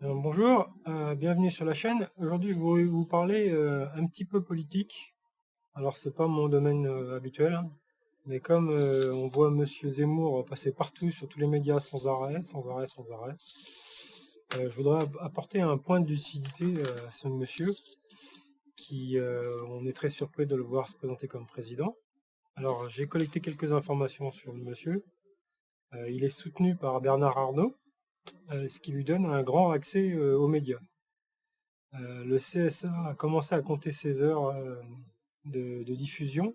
Bonjour, bienvenue sur la chaîne. Aujourd'hui, je voulais vous parler un petit peu politique. Alors, c'est pas mon domaine habituel, hein, mais comme on voit Monsieur Zemmour passer partout sur tous les médias sans arrêt, sans arrêt, sans arrêt, je voudrais apporter un point de lucidité à ce monsieur qui, on est très surpris de le voir se présenter comme président. Alors, j'ai collecté quelques informations sur le monsieur. Il est soutenu par Bernard Arnault, ce qui lui donne un grand accès aux médias. Le CSA a commencé à compter ses heures de diffusion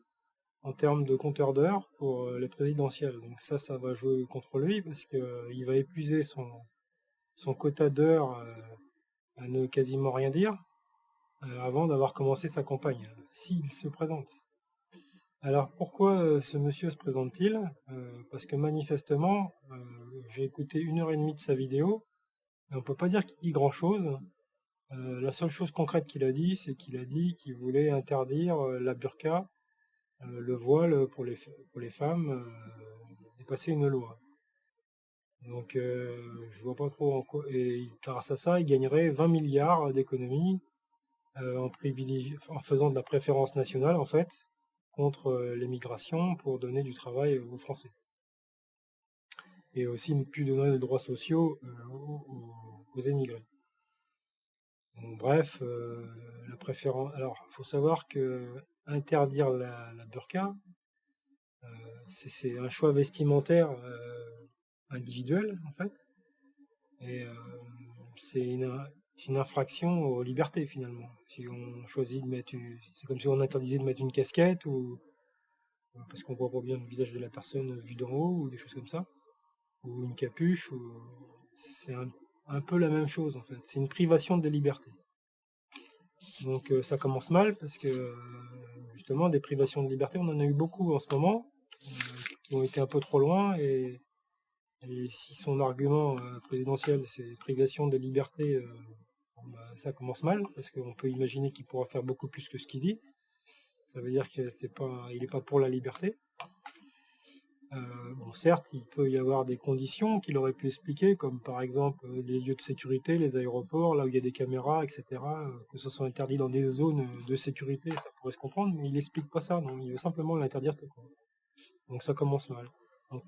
en termes de compteur d'heures pour les présidentielles. Donc ça va jouer contre lui parce qu'il va épuiser son quota d'heures à ne quasiment rien dire avant d'avoir commencé sa campagne, s'il se présente. Alors pourquoi ce monsieur se présente-t-il? Parce que manifestement, j'ai écouté 1 heure et demie de sa vidéo, et on peut pas dire qu'il dit grand-chose. La seule chose concrète qu'il a dit, c'est qu'il a dit qu'il voulait interdire la burqa, le voile pour les femmes, et passer une loi. Donc je vois pas trop en quoi. Et grâce à ça, il gagnerait 20 milliards d'économies en faisant de la préférence nationale en fait contre l'émigration pour donner du travail aux Français. Et aussi ne plus donner de droits sociaux aux émigrés. Donc, bref, la préférence. Alors, il faut savoir que interdire la burqa, c'est un choix vestimentaire individuel, en fait. Et c'est une infraction aux libertés, finalement. Si on choisit de mettre. C'est comme si on interdisait de mettre une casquette, ou parce qu'on voit pas bien le visage de la personne vu d'en haut, ou des choses comme ça. Ou une capuche, c'est un peu la même chose, en fait. C'est une privation de liberté. Donc ça commence mal parce que justement des privations de liberté, on en a eu beaucoup en ce moment, qui ont été un peu trop loin, et si son argument présidentiel c'est privation de liberté, bon, bah, ça commence mal parce qu'on peut imaginer qu'il pourra faire beaucoup plus que ce qu'il dit. Ça veut dire que il n'est pas pour la liberté. Bon, certes, il peut y avoir des conditions qu'il aurait pu expliquer, comme par exemple les lieux de sécurité, les aéroports, là où il y a des caméras, etc., que ce soit interdit dans des zones de sécurité, ça pourrait se comprendre, mais il n'explique pas ça, non, il veut simplement l'interdire tout court. Donc ça commence mal. Donc,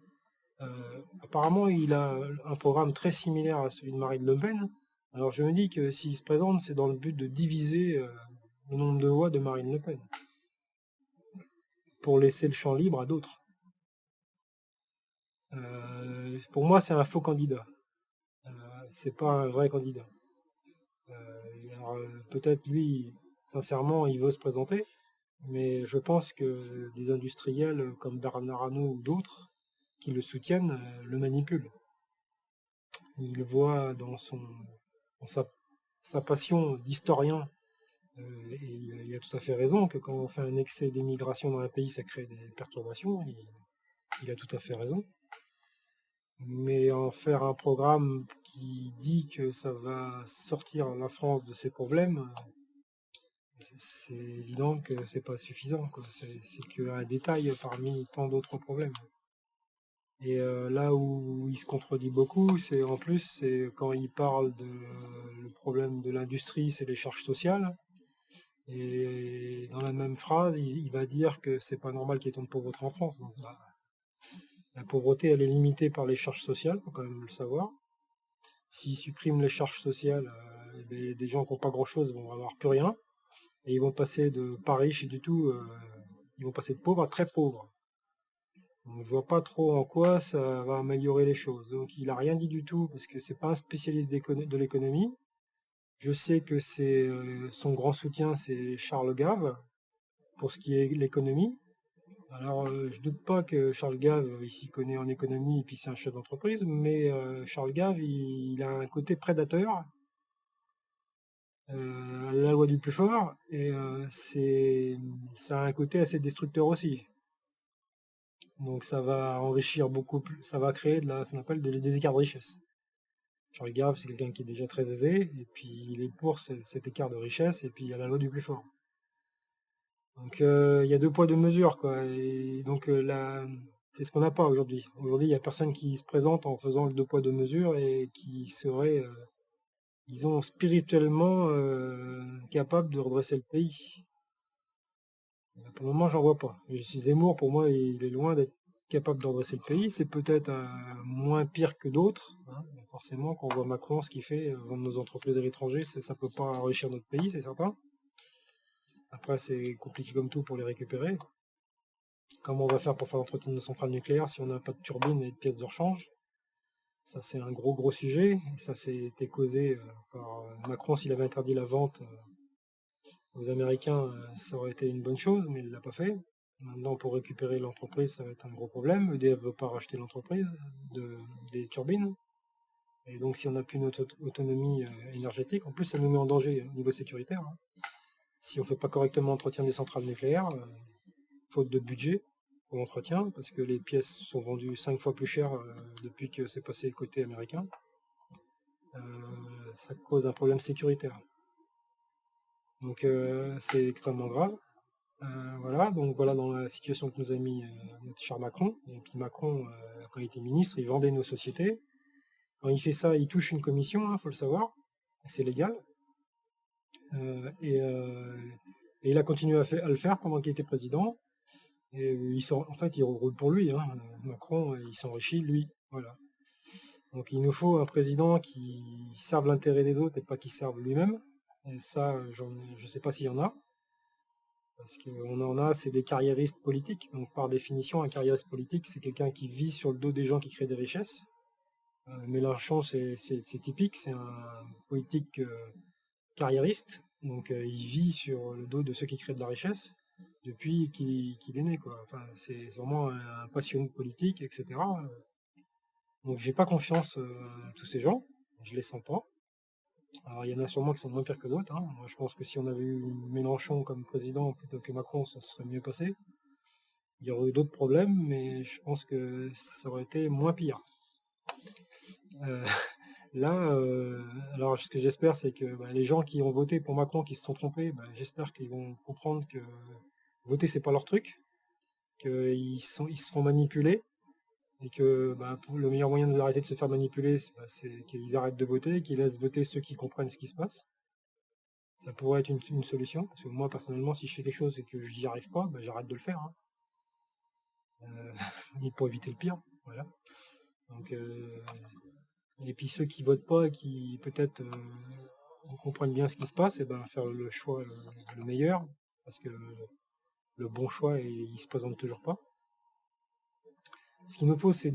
apparemment, il a un programme très similaire à celui de Marine Le Pen. Alors je me dis que s'il se présente, c'est dans le but de diviser le nombre de voix de Marine Le Pen, pour laisser le champ libre à d'autres. Pour moi, c'est un faux candidat. C'est pas un vrai candidat. Alors, peut-être lui, sincèrement, il veut se présenter, mais je pense que des industriels comme Bernard Arnault ou d'autres qui le soutiennent le manipulent. Il voit dans sa passion d'historien, et il a tout à fait raison que quand on fait un excès d'émigration dans un pays, ça crée des perturbations. Il a tout à fait raison. Mais en faire un programme qui dit que ça va sortir la France de ses problèmes, c'est évident que c'est pas suffisant, quoi. C'est qu'un détail parmi tant d'autres problèmes. Et là où il se contredit beaucoup, c'est quand il parle le problème de l'industrie, c'est les charges sociales. Et dans la même phrase, il va dire que c'est pas normal qu'il y ait tant de pauvreté en France. Donc, bah, la pauvreté, elle est limitée par les charges sociales, faut quand même le savoir. S'ils suppriment les charges sociales, des gens qui n'ont pas grand-chose vont avoir plus rien. Et ils vont passer de pas riches du tout, ils vont passer de pauvres à très pauvres. Donc, je vois pas trop en quoi ça va améliorer les choses. Donc il a rien dit du tout parce que c'est pas un spécialiste de l'économie. Je sais que son grand soutien, c'est Charles Gave pour ce qui est l'économie. Alors je doute pas que Charles Gave il s'y connaît en économie et puis c'est un chef d'entreprise, mais Charles Gave il a un côté prédateur, la loi du plus fort, et ça a un côté assez destructeur aussi. Donc ça va enrichir beaucoup plus, ça va créer ce qu'on appelle des écarts de richesse. Charles Gave, c'est quelqu'un qui est déjà très aisé, et puis il est pour cet écart de richesse, et puis il y a la loi du plus fort. Donc il y a deux poids, deux mesures, quoi. Et donc c'est ce qu'on n'a pas aujourd'hui. Aujourd'hui, il n'y a personne qui se présente en faisant le deux poids, deux mesures et qui serait disons, spirituellement capables de redresser le pays. Pour le moment, j'en vois pas. Zemmour, pour moi, il est loin d'être capable de redresser le pays. C'est peut-être moins pire que d'autres. Hein. Forcément, quand on voit Macron, ce qu'il fait, vendre nos entreprises à l'étranger, ça peut pas enrichir notre pays, c'est certain. Après, c'est compliqué comme tout pour les récupérer. Comment on va faire pour faire l'entretien de nos centrales nucléaires si on n'a pas de turbines et de pièces de rechange? Ça, c'est un gros sujet. Et ça, été causé par Macron. S'il avait interdit la vente aux Américains, ça aurait été une bonne chose, mais il ne l'a pas fait. Maintenant, pour récupérer l'entreprise, ça va être un gros problème. EDF ne veut pas racheter l'entreprise des turbines. Et donc, si on n'a plus notre autonomie énergétique, en plus, ça nous met en danger au niveau sécuritaire. Hein. Si on ne fait pas correctement l'entretien des centrales nucléaires, faute de budget pour l'entretien, parce que les pièces sont vendues 5 fois plus cher depuis que c'est passé côté américain, ça cause un problème sécuritaire. Donc, c'est extrêmement grave. Voilà, donc voilà dans la situation que nous a mis notre cher Macron. Et puis Macron, quand il était ministre, il vendait nos sociétés. Quand il fait ça, il touche une commission, il faut le savoir. C'est légal. Et il a continué à le faire pendant qu'il était président. Et en fait, il roule pour lui. Hein. Macron, il s'enrichit, lui. Voilà. Donc il nous faut un président qui serve l'intérêt des autres et pas qui serve lui-même. Et ça, je ne sais pas s'il y en a. Parce qu'on en a, c'est des carriéristes politiques. Donc par définition, un carriériste politique, c'est quelqu'un qui vit sur le dos des gens qui créent des richesses. Mélenchon, c'est typique, c'est un politique carriériste. Donc il vit sur le dos de ceux qui créent de la richesse depuis qu'il est né. Quoi. Enfin, c'est vraiment un passionné de politique, etc. Donc j'ai pas confiance à tous ces gens, je les sens pas. Alors il y en a sûrement qui sont moins pires que d'autres. Hein. Moi je pense que si on avait eu Mélenchon comme président plutôt que Macron, ça se serait mieux passé. Il y aurait eu d'autres problèmes, mais je pense que ça aurait été moins pire. Là, alors ce que j'espère, c'est que les gens qui ont voté pour Macron, qui se sont trompés, j'espère qu'ils vont comprendre que voter, c'est pas leur truc, qu'ils se font manipuler, et que le meilleur moyen d'arrêter de se faire manipuler, c'est qu'ils arrêtent de voter, qu'ils laissent voter ceux qui comprennent ce qui se passe. Ça pourrait être une solution, parce que moi, personnellement, si je fais quelque chose et que je n'y arrive pas, j'arrête de le faire. Hein. Pour éviter le pire. Voilà. Donc, et puis ceux qui votent pas et qui peut-être comprennent bien ce qui se passe, et faire le choix le meilleur, parce que le bon choix, il se présente toujours pas. Ce qu'il nous faut, c'est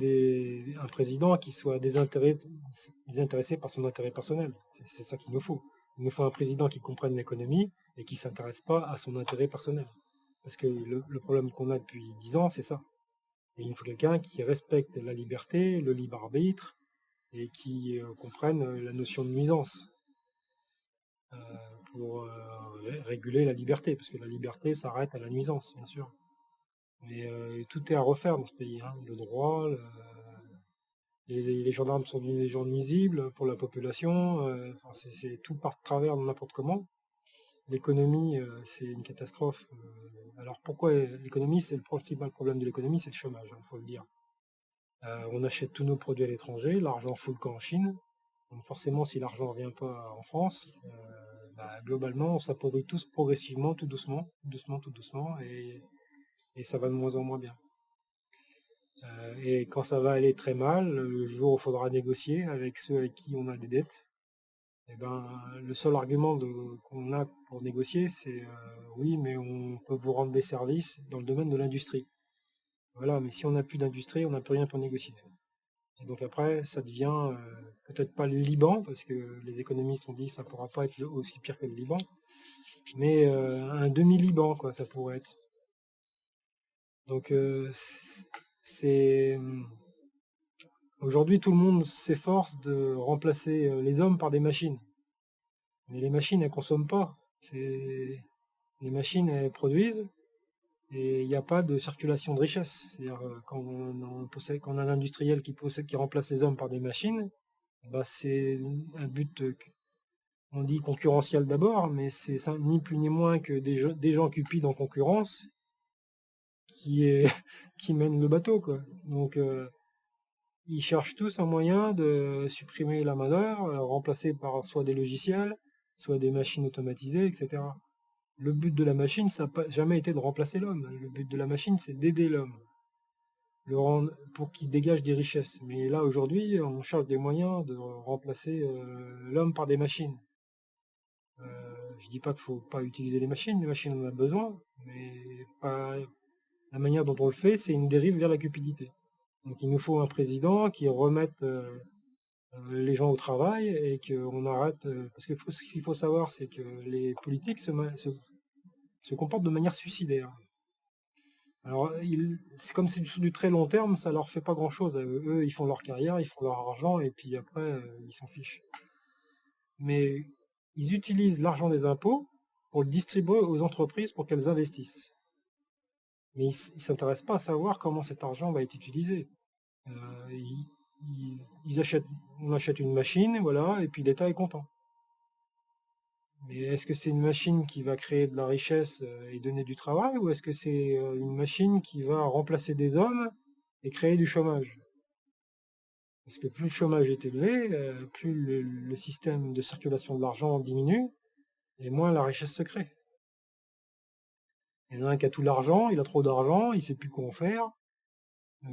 un président qui soit désintéressé par son intérêt personnel. C'est ça qu'il nous faut. Il nous faut un président qui comprenne l'économie et qui ne s'intéresse pas à son intérêt personnel. Parce que le problème qu'on a depuis 10 ans, c'est ça. Et il nous faut quelqu'un qui respecte la liberté, le libre arbitre, et qui comprenne la notion de nuisance pour réguler la liberté. Parce que la liberté s'arrête à la nuisance, bien sûr. Mais tout est à refaire dans ce pays. Hein. Le droit, les gendarmes sont des gens nuisibles pour la population. C'est tout par travers n'importe comment. L'économie, c'est une catastrophe. Alors pourquoi l'économie? C'est le principal problème de l'économie, c'est le chômage, il faut le dire. On achète tous nos produits à l'étranger, l'argent fout le camp en Chine. Donc forcément, si l'argent ne revient pas en France, globalement, on s'appauvrit tous progressivement, tout doucement, et ça va de moins en moins bien. Et quand ça va aller très mal, le jour où il faudra négocier avec ceux avec qui on a des dettes, le seul argument qu'on a pour négocier, c'est oui, mais on peut vous rendre des services dans le domaine de l'industrie. Voilà, mais si on n'a plus d'industrie, on n'a plus rien pour négocier. Et donc après, ça devient peut-être pas le Liban, parce que les économistes ont dit que ça ne pourra pas être aussi pire que le Liban, mais un demi-Liban, quoi, ça pourrait être. Donc c'est aujourd'hui, tout le monde s'efforce de remplacer les hommes par des machines. Mais les machines, elles ne consomment pas. Les machines, elles produisent et il n'y a pas de circulation de richesse. C'est-à-dire, quand on a un industriel qui remplace les hommes par des machines, c'est un but, on dit concurrentiel d'abord, mais c'est ni plus ni moins que des gens cupides en concurrence qui mènent le bateau, quoi. Donc, ils cherchent tous un moyen de supprimer la main-d'œuvre, remplacer par soit des logiciels, soit des machines automatisées, etc. Le but de la machine, ça n'a jamais été de remplacer l'homme. Le but de la machine, c'est d'aider l'homme, pour qu'il dégage des richesses. Mais là, aujourd'hui, on cherche des moyens de remplacer l'homme par des machines. Je dis pas qu'il faut pas utiliser les machines on en a besoin, mais pas la manière dont on le fait, c'est une dérive vers la cupidité. Donc il nous faut un président qui remette les gens au travail et qu'on arrête. Parce que ce qu'il faut savoir, c'est que les politiques se comportent de manière suicidaire. Alors, comme c'est sur du très long terme, ça leur fait pas grand-chose. Eux, ils font leur carrière, ils font leur argent, et puis après, ils s'en fichent. Mais ils utilisent l'argent des impôts pour le distribuer aux entreprises pour qu'elles investissent. Mais ils ne s'intéressent pas à savoir comment cet argent va être utilisé. On achète une machine, voilà, et puis l'État est content. Mais est-ce que c'est une machine qui va créer de la richesse et donner du travail, ou est-ce que c'est une machine qui va remplacer des hommes et créer du chômage? Parce que plus le chômage est élevé, plus le système de circulation de l'argent diminue, et moins la richesse se crée. Il y en a un qui a tout l'argent, il a trop d'argent, il ne sait plus quoi en faire.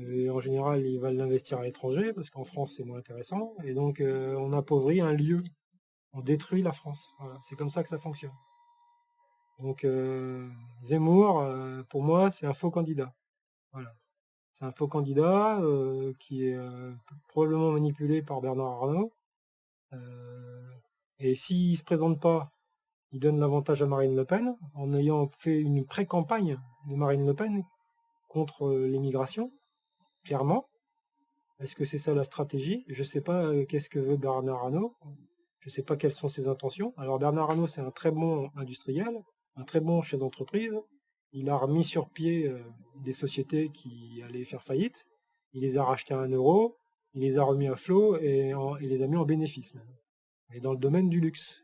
Et en général, il va l'investir à l'étranger, parce qu'en France, c'est moins intéressant. Et donc, on appauvrit un lieu. On détruit la France. Voilà, c'est comme ça que ça fonctionne. Donc, Zemmour, pour moi, c'est un faux candidat. Voilà. C'est un faux candidat qui est probablement manipulé par Bernard Arnault. Et s'il ne se présente pas, il donne l'avantage à Marine Le Pen, en ayant fait une pré-campagne de Marine Le Pen contre l'immigration, clairement. Est-ce que c'est ça la stratégie? Je ne sais pas qu'est-ce que veut Bernard Arnault. Je ne sais pas quelles sont ses intentions. Alors Bernard Arnault, c'est un très bon industriel, un très bon chef d'entreprise. Il a remis sur pied des sociétés qui allaient faire faillite. Il les a rachetées à 1 euro, il les a remis à flot et il les a mis en bénéfice même. Et dans le domaine du luxe.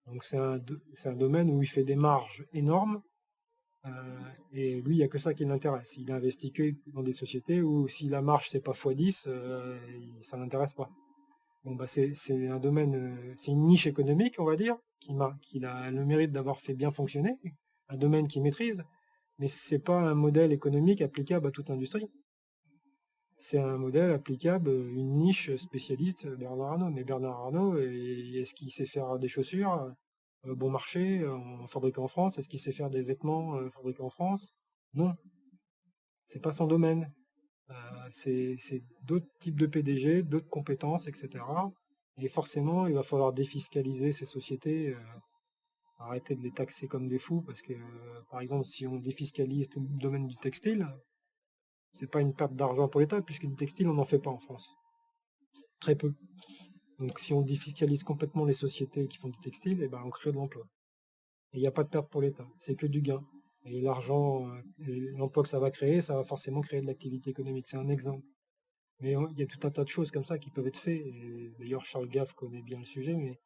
Donc c'est un domaine où il fait des marges énormes. Et lui, il n'y a que ça qui l'intéresse. Il investit que dans des sociétés où si la marge c'est pas x10, ça ne l'intéresse pas. Bon, bah c'est un domaine, c'est une niche économique, on va dire, qui a le mérite d'avoir fait bien fonctionner, un domaine qu'il maîtrise, mais c'est pas un modèle économique applicable à toute industrie. C'est un modèle applicable, une niche spécialiste, Bernard Arnault. Mais Bernard Arnault, est-ce qu'il sait faire des chaussures bon marché, fabriquées en France? Est-ce qu'il sait faire des vêtements fabriqués en France? Non, c'est pas son domaine. C'est d'autres types de PDG, d'autres compétences, etc. Et forcément, il va falloir défiscaliser ces sociétés, arrêter de les taxer comme des fous, parce que, par exemple, si on défiscalise tout le domaine du textile, c'est pas une perte d'argent pour l'État, puisque du textile, on n'en fait pas en France. Très peu. Donc si on défiscalise complètement les sociétés qui font du textile, eh ben, on crée de l'emploi. Et il n'y a pas de perte pour l'État, c'est que du gain. Et l'argent, l'emploi que ça va créer, ça va forcément créer de l'activité économique. C'est un exemple. Mais il y a tout un tas de choses comme ça qui peuvent être faites. D'ailleurs, Charles Gave connaît bien le sujet, mais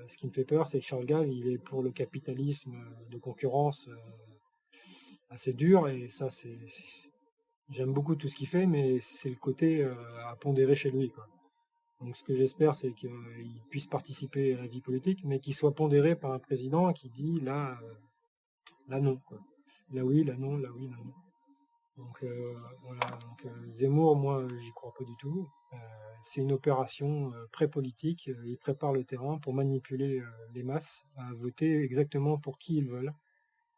ce qui me fait peur, c'est que Charles Gave, il est pour le capitalisme de concurrence assez dur. Et ça, j'aime beaucoup tout ce qu'il fait, mais c'est le côté à pondérer chez lui, quoi. Donc ce que j'espère, c'est qu'il puisse participer à la vie politique, mais qu'il soit pondéré par un président qui dit là non, quoi. Là oui, là non, là oui, là non. Donc voilà, Zemmour, moi, j'y crois pas du tout. C'est une opération pré-politique. Il prépare le terrain pour manipuler les masses à voter exactement pour qui ils veulent.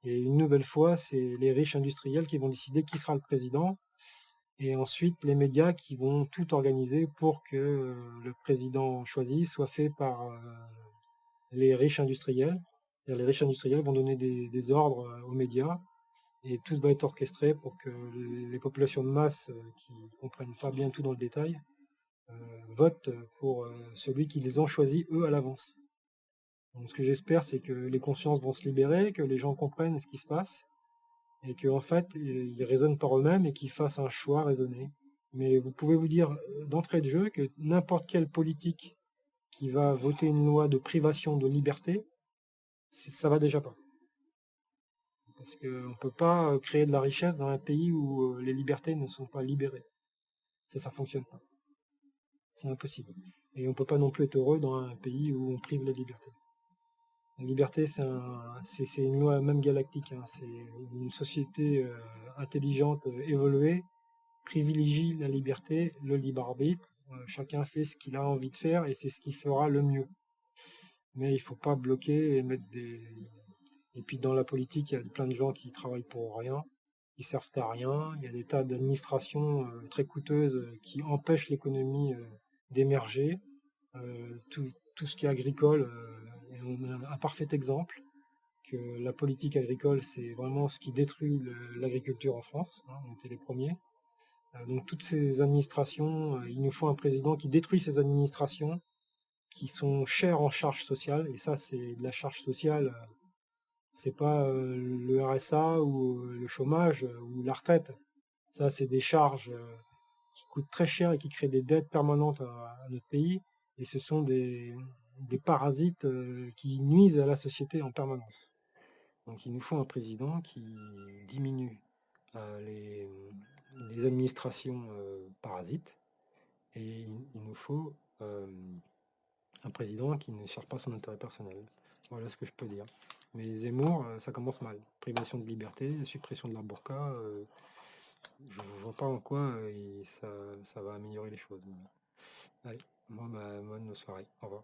Et une nouvelle fois, c'est les riches industriels qui vont décider qui sera le président. Et ensuite, les médias qui vont tout organiser pour que le président choisi soit fait par les riches industriels. Les riches industriels vont donner des ordres aux médias. Et tout va être orchestré pour que les populations de masse qui ne comprennent pas bien tout dans le détail votent pour celui qu'ils ont choisi eux à l'avance. Donc ce que j'espère, c'est que les consciences vont se libérer, que les gens comprennent ce qui se passe, et qu'en fait, ils raisonnent par eux-mêmes et qu'ils fassent un choix raisonné. Mais vous pouvez vous dire d'entrée de jeu que n'importe quel politique qui va voter une loi de privation de liberté, ça va déjà pas. Parce qu'on ne peut pas créer de la richesse dans un pays où les libertés ne sont pas libérées. Ça fonctionne pas. C'est impossible. Et on peut pas non plus être heureux dans un pays où on prive la liberté. La liberté, c'est une loi même galactique, hein. C'est une société intelligente, évoluée, privilégie la liberté, le libre arbitre. Chacun fait ce qu'il a envie de faire et c'est ce qui fera le mieux. Mais il faut pas bloquer et mettre des... Et puis dans la politique, il y a plein de gens qui travaillent pour rien, qui servent à rien. Il y a des tas d'administrations très coûteuses qui empêchent l'économie d'émerger. Tout ce qui est agricole est un parfait exemple que la politique agricole, c'est vraiment ce qui détruit l'agriculture en France, hein, on était les premiers. Donc toutes ces administrations, il nous faut un président qui détruit ces administrations qui sont chères en charges sociales, et ça c'est de la charge sociale, c'est pas le RSA ou le chômage ou la retraite. Ça c'est des charges qui coûtent très cher et qui créent des dettes permanentes à notre pays, et ce sont des parasites qui nuisent à la société en permanence. Donc il nous faut un président qui diminue les administrations parasites, et il nous faut un président qui ne cherche pas son intérêt personnel. Voilà ce que je peux dire. Mais Zemmour, ça commence mal. Privation de liberté, suppression de la burqa, je ne vois pas en quoi ça va améliorer les choses. Allez, moi, bonne soirée. Au revoir.